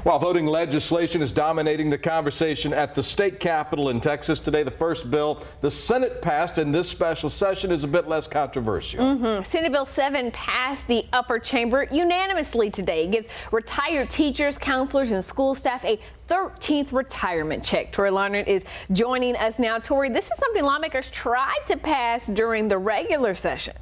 While voting legislation is dominating the conversation at the state capitol in Texas today, the first bill the Senate passed in this special session is a bit less controversial. Senate Bill 7 passed the upper chamber unanimously today. It gives retired teachers, counselors, and school staff a 13th retirement check. Tori Larned is joining us now. Tori, this is something lawmakers tried to pass during the regular session.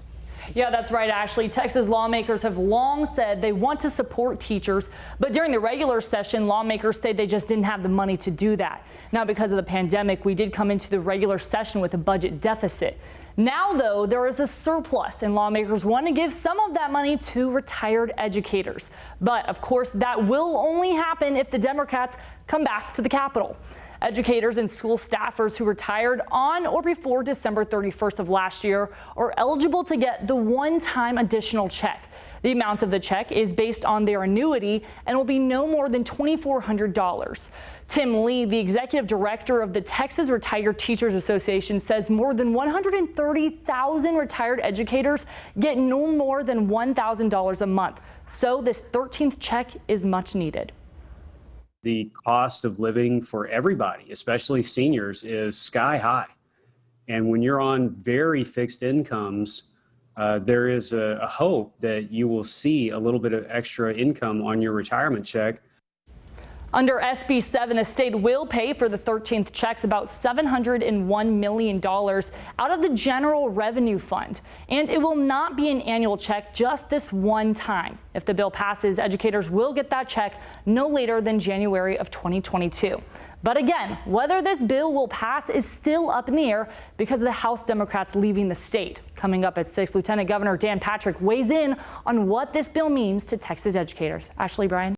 Yeah, that's right, Ashley. Texas lawmakers have long said they want to support teachers, but during the regular session, lawmakers say they just didn't have the money to do that. Now, because of the pandemic, we did come into the regular session with a budget deficit. Now, though, there is a surplus, and lawmakers want to give some of that money to retired educators. But, of course, that will only happen if the Democrats come back to the Capitol. Educators and school staffers who retired on or before December 31st of last year are eligible to get the one-time additional check. The amount of the check is based on their annuity and will be no more than $2,400. Tim Lee, the executive director of the Texas Retired Teachers Association, says more than 130,000 retired educators get no more than $1,000 a month. So this 13th check is much needed. The cost of living for everybody, especially seniors, is sky high. And when you're on very fixed incomes, there is a hope that you will see a little bit of extra income on your retirement check. Under SB 7, the state will pay for the 13th checks, about $701 million out of the General Revenue Fund. And it will not be an annual check, just this one time. If the bill passes, educators will get that check no later than January of 2022. But again, whether this bill will pass is still up in the air because of the House Democrats leaving the state. Coming up at 6, Lieutenant Governor Dan Patrick weighs in on what this bill means to Texas educators. Ashley, Brian.